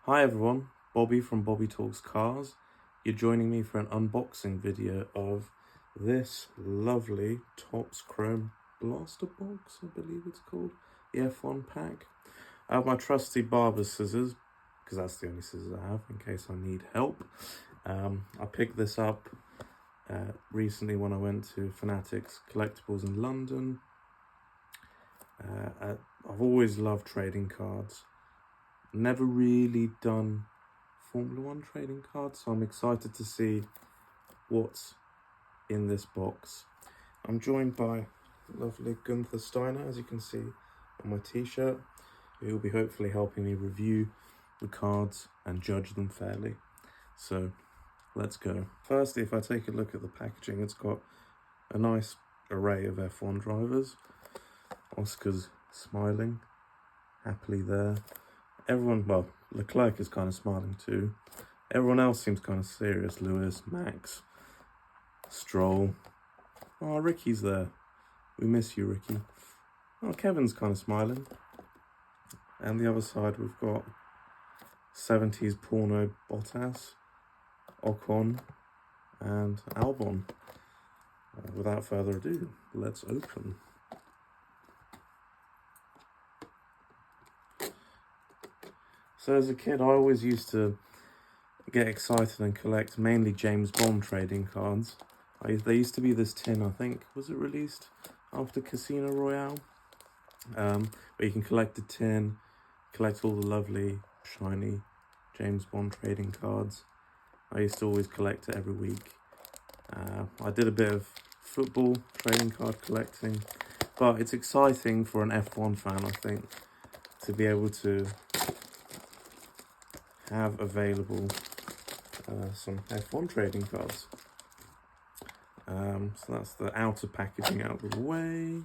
Hi everyone, Bobby from Bobby Talks Cars. You're joining me for an unboxing video of this lovely Topps Chrome Blaster Box, I believe it's called, the F1 pack. I have my trusty barber scissors, because that's the only scissors I have in case I need help. I picked this up recently when I went to Fanatics Collectibles in London. I've always loved trading cards. Never really done Formula 1 trading cards, so I'm excited to see what's in this box. I'm joined by lovely Gunther Steiner, as you can see on my t-shirt, who will be hopefully helping me review the cards and judge them fairly. So let's go. Firstly, if I take a look at the packaging, it's got a nice array of F1 drivers. Oscar's smiling happily there. Everyone, well, Leclerc is kind of smiling too. Everyone else seems kind of serious. Lewis, Max, Stroll. Oh, Ricky's there. We miss you, Ricky. Oh, Kevin's kind of smiling. And the other side, we've got 70s porno Bottas, Ocon, and Albon. Without further ado, let's open. So as a kid, I always used to get excited and collect mainly James Bond trading cards. There used to be this tin, I think, was it released after Casino Royale? Where you can collect a tin, collect all the lovely, shiny James Bond trading cards. I used to always collect it every week. I did a bit of football trading card collecting, but it's exciting for an F1 fan, I think, to be able to have available some F1 trading cards. So that's the outer packaging out of the way.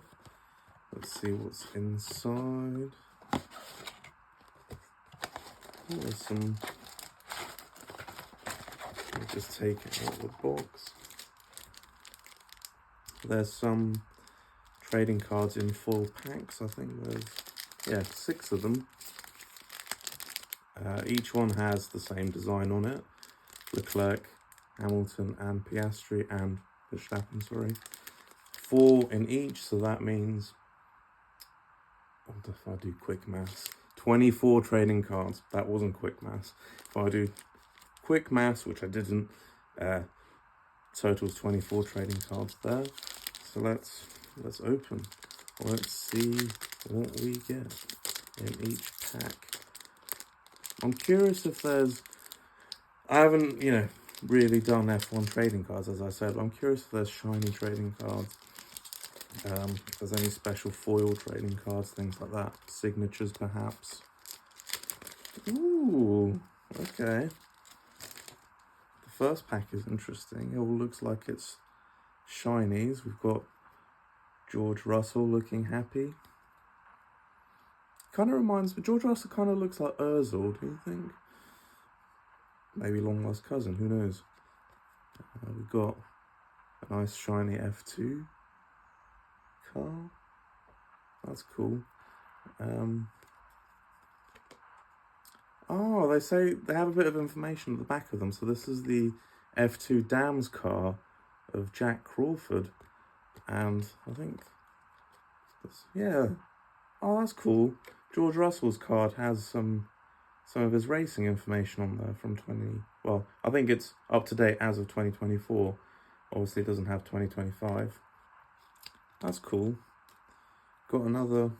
Let's see what's inside. Oh, there's some. I'll just take it out of the box. There's some trading cards in full packs. I think there's 6 of them. Each one has the same design on it. Leclerc, Hamilton and Piastri and Verstappen, sorry. 4 in each, so that means, if I do quick maths, 24 trading cards. That wasn't quick maths. If I do quick maths, which I didn't, totals 24 trading cards there. So let's open. Let's see what we get in each pack. I'm curious if there's, I haven't, really done F1 trading cards, as I said, but I'm curious if there's shiny trading cards, if there's any special foil trading cards, things like that, signatures perhaps. Ooh, okay. The first pack is interesting. It all looks like it's shinies. We've got George Russell looking happy. Kind of reminds me, George Russell kind of looks like Ozil, do you think? Maybe long lost cousin, who knows? We've got a nice shiny F2 car. That's cool. Oh, they say they have a bit of information at the back of them. So this is the F2 Dams car of Jack Crawford. And I think, oh, that's cool. George Russell's card has some of his racing information on there from I think it's up to date as of 2024. Obviously it doesn't have 2025. That's cool. Got another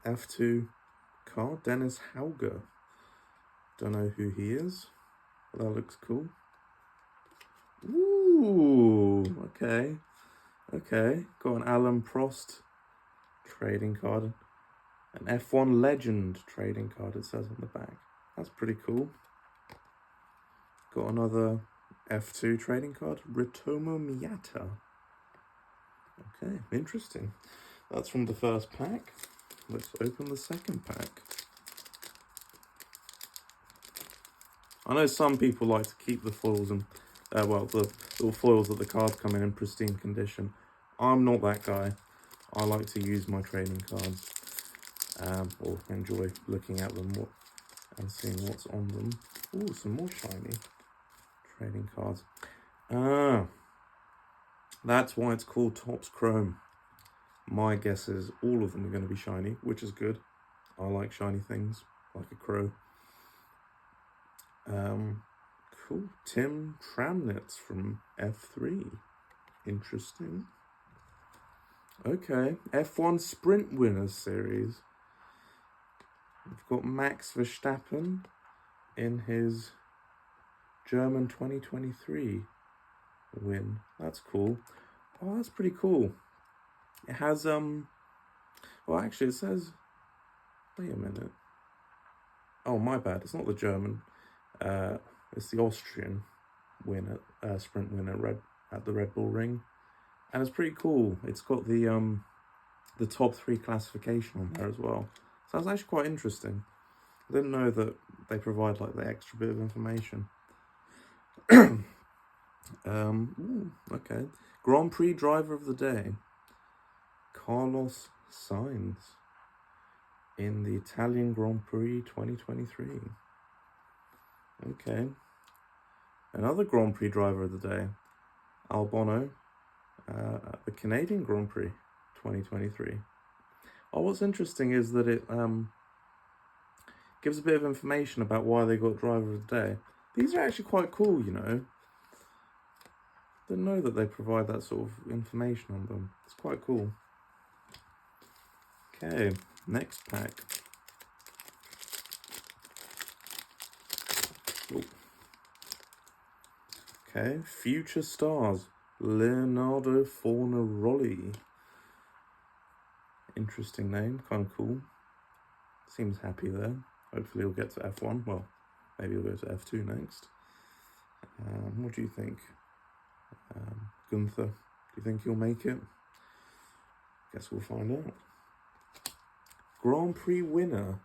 F2 card, Dennis Hauger. Don't know who he is, but that looks cool. Ooh, okay. Got an Alan Prost trading card. An F1 Legend trading card, it says on the back. That's pretty cool. Got another F2 trading card, Ritomo Miata. Okay, interesting. That's from the first pack. Let's open the second pack. I know some people like to keep the foils and, the little foils that the cards come in pristine condition. I'm not that guy. I like to use my trading cards. Or enjoy looking at them and seeing what's on them. Oh, some more shiny trading cards. Ah, that's why it's called Topps Chrome. My guess is all of them are going to be shiny, which is good. I like shiny things, like a crow. Cool. Tim Tramnitz from F3. Interesting. Okay, F1 Sprint Winners Series. We've got Max Verstappen in his German 2023 win. That's cool. Oh, that's pretty cool. It has, well, actually, it says, wait a minute. Oh, my bad. It's not the German. It's the Austrian win at sprint win at the Red Bull Ring, and it's pretty cool. It's got the top 3 classification on there as well. So that's actually quite interesting. I didn't know that they provide like the extra bit of information. Ooh, okay. Grand Prix driver of the day, Carlos Sainz in the Italian Grand Prix 2023. Okay. Another Grand Prix driver of the day, Albon, the Canadian Grand Prix 2023. Oh, what's interesting is that it gives a bit of information about why they got driver of the day. These are actually quite cool, you know. Didn't know that they provide that sort of information on them. It's quite cool. Okay, next pack. Ooh. Okay, Future Stars, Leonardo Fornaroli. Interesting name, kind of cool. Seems happy there. Hopefully he'll get to F1. Well, maybe he'll go to F2 next. What do you think? Gunther, do you think he'll make it? Guess we'll find out. Grand Prix winner,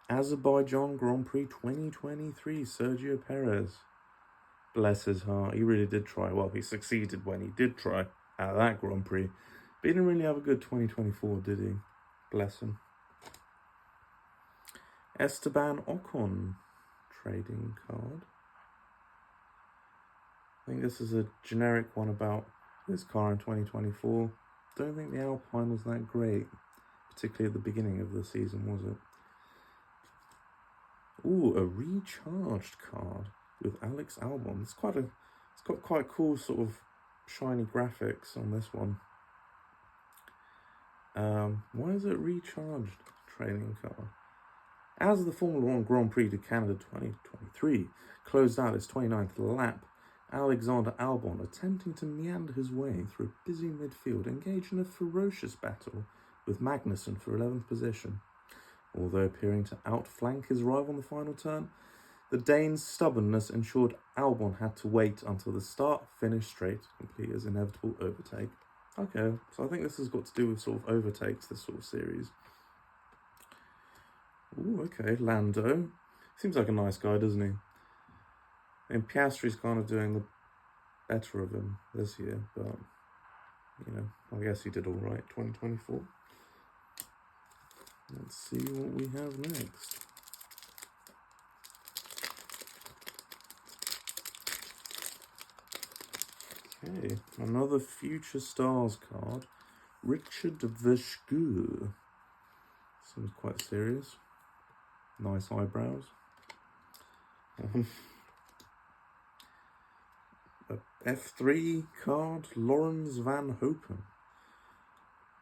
Azerbaijan Grand Prix 2023, Sergio Perez. Bless his heart, he really did try. Well, he succeeded when he did try at that Grand Prix. But he didn't really have a good 2024, did he? Bless him. Esteban Ocon trading card. I think this is a generic one about this car in 2024. Don't think the Alpine was that great, particularly at the beginning of the season, was it? Ooh, a recharged card with Alex Albon. It's got quite cool sort of shiny graphics on this one. Why is it recharged trading card? As the Formula 1 Grand Prix de Canada 2023 closed out its 29th lap, Alexander Albon, attempting to meander his way through a busy midfield, engaged in a ferocious battle with Magnussen for 11th position. Although appearing to outflank his rival on the final turn, the Dane's stubbornness ensured Albon had to wait until the start-finish straight to complete his inevitable overtake. Okay, so I think this has got to do with sort of overtakes, this sort of series. Ooh, okay, Lando. Seems like a nice guy, doesn't he? And Piastri's kind of doing the better of him this year, but, you know, I guess he did all right, 2024. Let's see what we have next. Okay, another Future Stars card. Richard Verschoor. Seems quite serious. Nice eyebrows. A F3 card, Lawrence Van Hopen.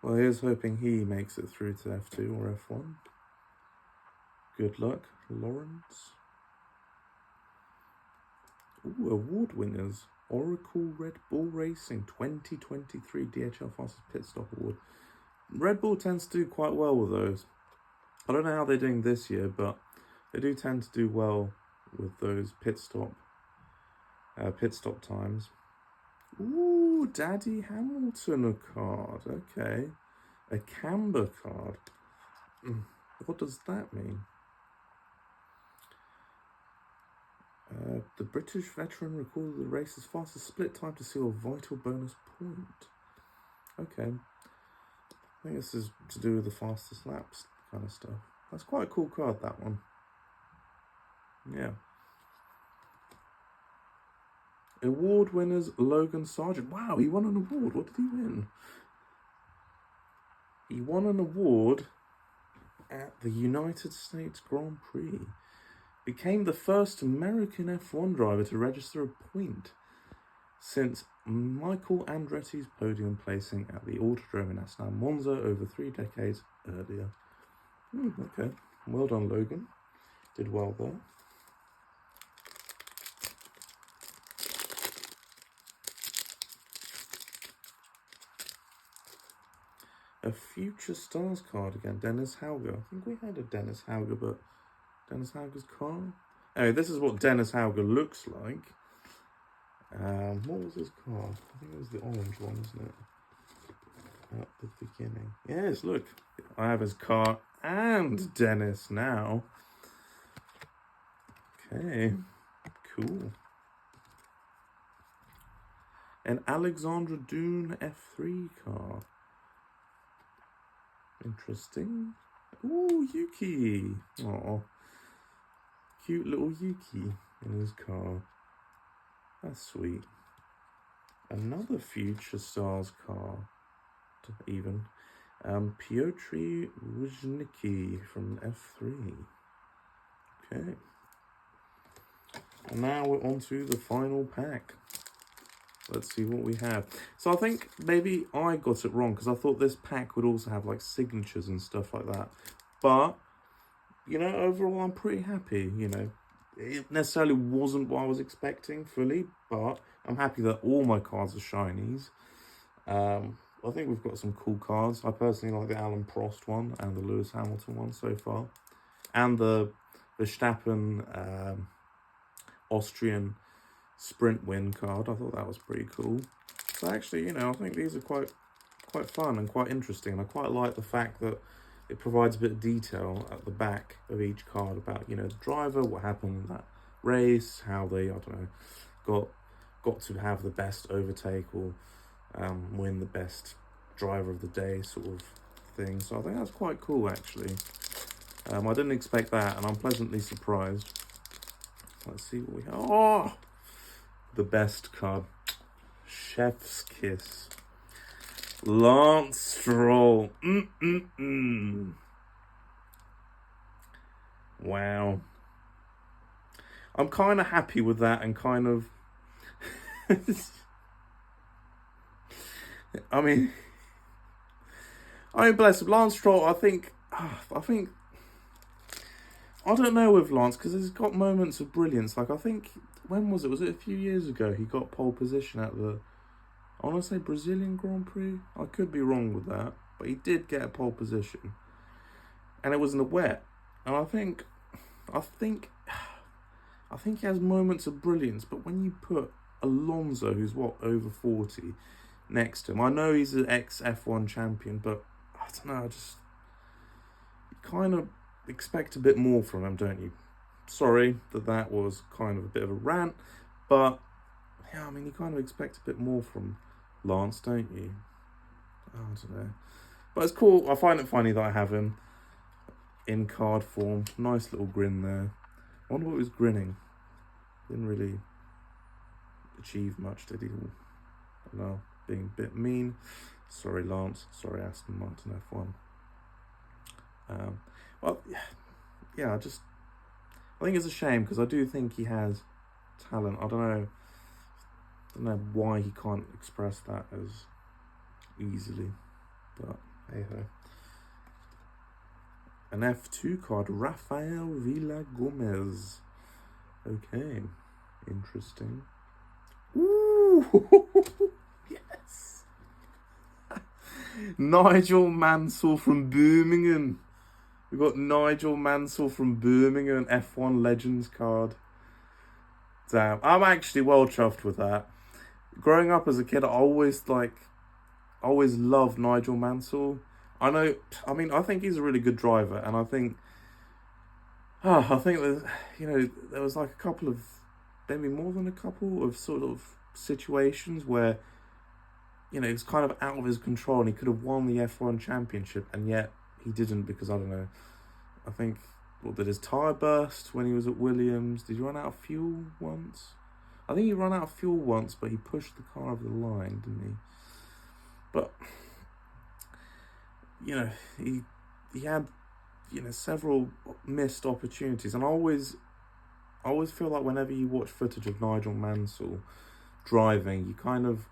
Well, here's hoping he makes it through to F2 or F1. Good luck, Lawrence. Ooh, award winners. Oracle Red Bull Racing 2023 DHL Fastest Pit Stop Award. Red Bull tends to do quite well with those. I don't know how they're doing this year, but they do tend to do well with those pit stop times. Ooh, Daddy Hamilton a card. Okay, a Camber card. What does that mean? The British veteran recorded the race's fastest split time to seal a vital bonus point. Okay, I think this is to do with the fastest laps kind of stuff. That's quite a cool card, that one. Yeah. Award winners, Logan Sargent. Wow, he won an award. What did he win? He won an award at the United States Grand Prix. Became the first American F1 driver to register a point since Michael Andretti's podium placing at the Autodrome Nacional Monza over 3 decades earlier. Okay, well done, Logan. Did well there. A Future Stars card again, Dennis Hauger. I think we had a Dennis Hauger, but Dennis Hauger's card? Anyway, this is what Dennis Hauger looks like. What was his card? I think it was the orange one, isn't it? At the beginning. Yes, look. I have his card and Dennis now. Okay, cool. An Alexandra Dune F3 car. Interesting. Ooh, Yuki. Oh, cute little Yuki in his car. That's sweet. Another Future Stars car. Even. Piotr Woznicki from F3. Okay. And now we're on to the final pack. Let's see what we have. So I think maybe I got it wrong because I thought this pack would also have like signatures and stuff like that. But, you know, overall I'm pretty happy, you know. It necessarily wasn't what I was expecting fully, but I'm happy that all my cards are shinies. I think we've got some cool cards. I personally like the Alan Prost one and the Lewis Hamilton one so far. And the Verstappen Austrian sprint win card. I thought that was pretty cool. So actually, you know, I think these are quite fun and quite interesting. And I quite like the fact that it provides a bit of detail at the back of each card about, you know, the driver, what happened in that race, how they, I don't know, got to have the best overtake or win the best driver of the day sort of thing. So I think that's quite cool, actually. I didn't expect that, and I'm pleasantly surprised. Let's see what we have. Oh, the best card. Chef's Kiss. Lance Stroll. Wow. I'm kind of happy with that and kind of... I mean, bless him. Lance Stroll, I think, I don't know with Lance, because he's got moments of brilliance. Like, I think, when was it? Was it a few years ago? He got pole position at the, I want to say Brazilian Grand Prix. I could be wrong with that, but he did get a pole position. And it was in the wet. And I think he has moments of brilliance, but when you put Alonso, who's over 40, next to him, I know he's an ex-F1 champion, but I don't know, you kind of expect a bit more from him, don't you? Sorry that was kind of a bit of a rant, but yeah, I mean, you kind of expect a bit more from Lance, don't you? I don't know. But it's cool. I find it funny that I have him in card form. Nice little grin there. I wonder what he was grinning. Didn't really achieve much, did he? No, being a bit mean. Sorry, Lance. Sorry, Aston Martin F1. Well, yeah, I think it's a shame because I do think he has talent. I don't know why he can't express that as easily, but hey ho. An F2 card, Rafael Villa-Gomez. Okay, interesting. Ooh, yes. Nigel Mansell from Birmingham. We've got Nigel Mansell from Birmingham, F1 Legends card. Damn, I'm actually well chuffed with that. Growing up as a kid, I always loved Nigel Mansell. I think he's a really good driver, and I think there's, you know, there was like a couple of, maybe more than a couple of sort of situations where, you know, he was kind of out of his control and he could have won the F1 championship, and yet he didn't because, I don't know, I think did his tyre burst when he was at Williams? Did he run out of fuel once? I think he ran out of fuel once, but he pushed the car over the line, didn't he? But, you know, he had, you know, several missed opportunities. And I always feel like whenever you watch footage of Nigel Mansell driving, you kind of,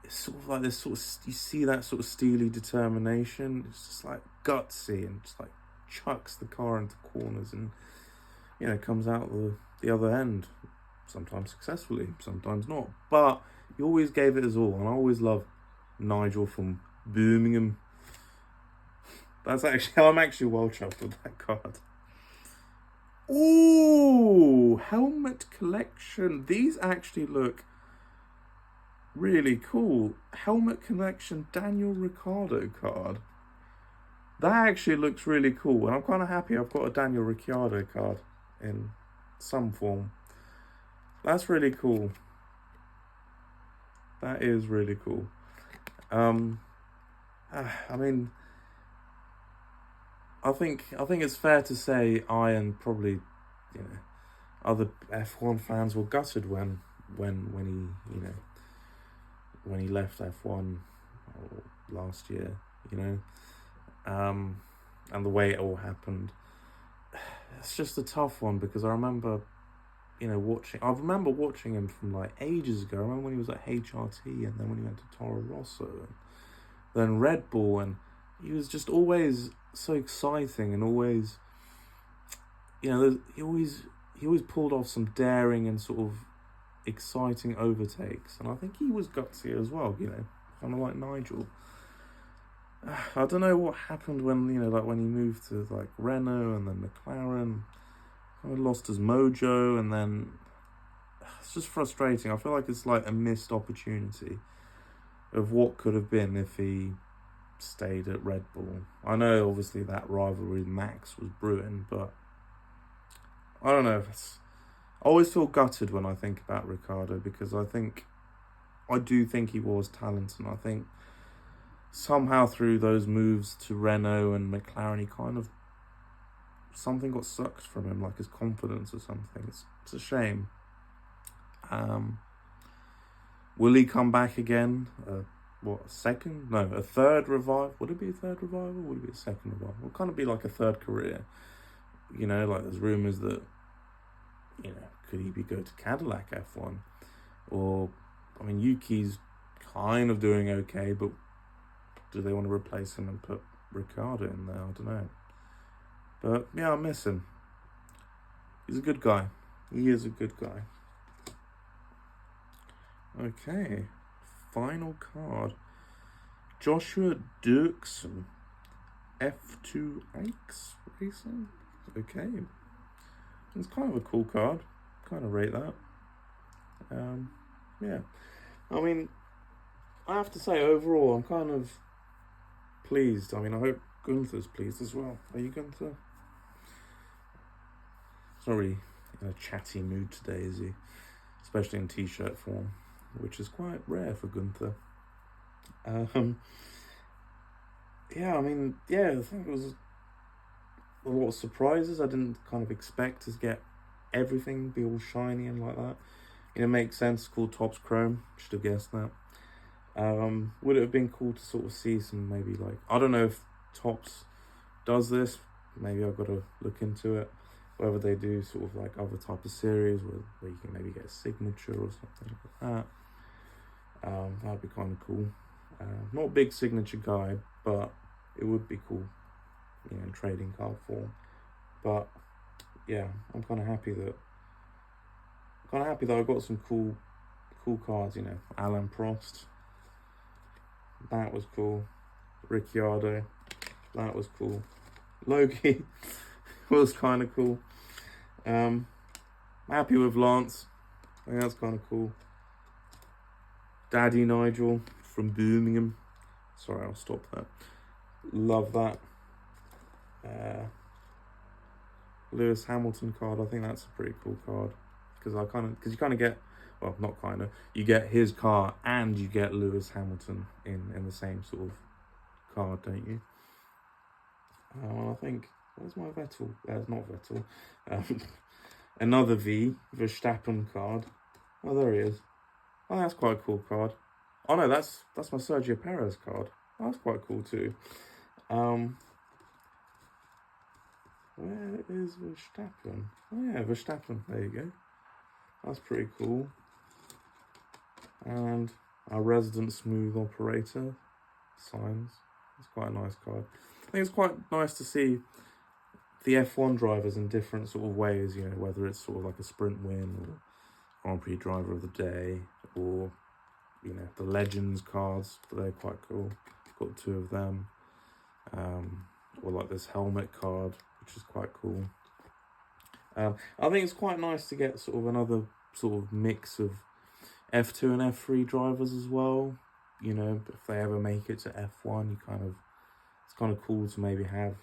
it's sort of like this sort of, you see that sort of steely determination. It's just like gutsy and just like chucks the car into corners and, you know, comes out the other end, sometimes successfully, sometimes not. But he always gave it his all, and I always love Nigel from Birmingham. I'm actually well chuffed with that card. Ooh, helmet collection. These actually look really cool. Helmet collection Daniel Ricciardo card. That actually looks really cool, and I'm kind of happy I've got a Daniel Ricciardo card in some form. That's really cool. That is really cool. I mean, I think it's fair to say I and probably, you know, other F1 fans were gutted when he, you know, when he left F1 last year, you know, and the way it all happened. It's just a tough one because I remember, you know, I remember watching him from like ages ago. I remember when he was at HRT, and then when he went to Toro Rosso, and then Red Bull, and he was just always so exciting, and always, you know, he always pulled off some daring and sort of exciting overtakes, and I think he was gutsy as well, you know, kind of like Nigel. I don't know what happened when, you know, like when he moved to like Renault and then McLaren, kind of lost his mojo, and then it's just frustrating. I feel like it's like a missed opportunity of what could have been if he stayed at Red Bull. I know obviously that rivalry with Max was brewing, but I don't know. I always feel gutted when I think about Ricciardo, because I do think he was talented, and I think somehow through those moves to Renault and McLaren, he kind of, something got sucked from him, like his confidence or something. It's a shame. Will he come back again? A third revival? Would it be a third revival? Would it be a second revival? It would kind of be like a third career. You know, like there's rumours that, you know, could he go to Cadillac F1? Or, I mean, Yuki's kind of doing okay, but do they want to replace him and put Ricciardo in there? I don't know. But yeah, I miss him. He's a good guy. He is a good guy. Okay, final card. Joshua Dirksen, F2X Racing. Okay, it's kind of a cool card. Kind of rate that. Yeah, I mean, I have to say overall, I'm kind of pleased. I mean, I hope Gunther's pleased as well. Are you, Gunther? He's not really in a chatty mood today, is he? Especially in t-shirt form, which is quite rare for Gunther. Yeah, I mean, yeah, I think it was a lot of surprises. I didn't kind of expect to get everything be all shiny and like that. You know, it makes sense. It's called Topps Chrome. Should have guessed that. Would it have been cool to sort of see some, maybe like, I don't know if Topps does this. Maybe I've got to look into it. Whether they do sort of like other type of series where you can maybe get a signature or something like that. That'd be kind of cool. Not a big signature guy, but it would be cool, you know, in trading card form. But yeah, I'm kind of happy that I got some cool cards. You know, Alan Prost, that was cool. Ricciardo, that was cool. Loki was kind of cool. Happy with Lance. I think that's kind of cool. Daddy Nigel from Birmingham. Sorry, I'll stop that. Love that. Lewis Hamilton card. I think that's a pretty cool card, because you kind of get, well, not kind of, you get his car and you get Lewis Hamilton in the same sort of card, don't you? I think Where's my Vettel? Not Vettel. Another Verstappen card. Oh, there he is. Oh, that's quite a cool card. Oh no, that's my Sergio Perez card. Oh, that's quite cool too. Where is Verstappen? Oh yeah, Verstappen. There you go. That's pretty cool. And our resident smooth operator signs. It's quite a nice card. I think it's quite nice to see the F1 drivers in different sort of ways, you know, whether it's sort of like a sprint win or Grand Prix driver of the day, or, you know, the Legends cards, they're quite cool. Got 2 of them. Or like this helmet card, which is quite cool. I think it's quite nice to get sort of another sort of mix of F2 and F3 drivers as well. You know, if they ever make it to F1, it's kind of cool to maybe have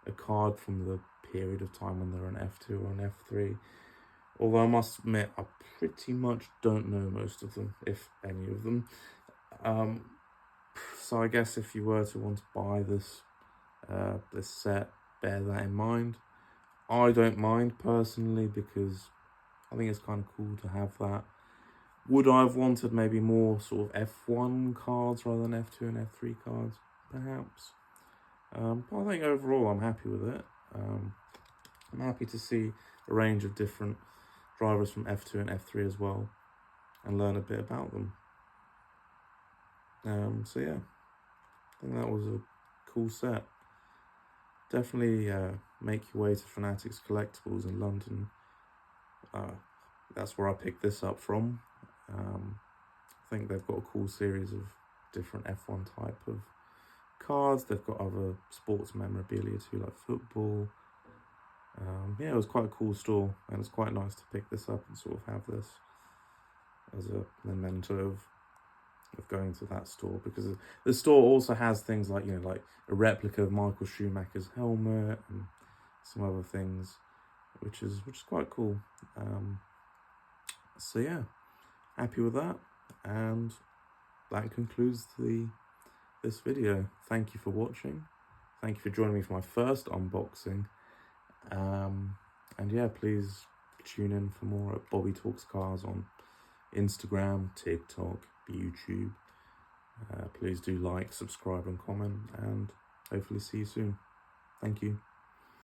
a card from the period of time when they're an F2 or an F3. Although I must admit, I pretty much don't know most of them, if any of them. So I guess if you were to want to buy this set, bear that in mind. I don't mind personally, because I think it's kind of cool to have that. Would I have wanted maybe more sort of F1 cards rather than F2 and F3 cards? Perhaps. But I think overall I'm happy with it. I'm happy to see a range of different drivers from F2 and F3 as well, and learn a bit about them. So yeah, I think that was a cool set. Definitely make your way to Fanatics Collectibles in London. That's where I picked this up from. I think they've got a cool series of different F1 type of cards. They've got other sports memorabilia too, like football. Yeah, it was quite a cool store, and it's quite nice to pick this up and sort of have this as a memento of going to that store, because the store also has things like, you know, like a replica of Michael Schumacher's helmet and some other things, which is quite cool. So yeah, happy with that, and that concludes this video. Thank you for watching. Thank you for joining me for my first unboxing. And yeah, please tune in for more at Bobby Talks Cars on Instagram, TikTok, YouTube. Please do like, subscribe and comment, and hopefully see you soon. Thank you.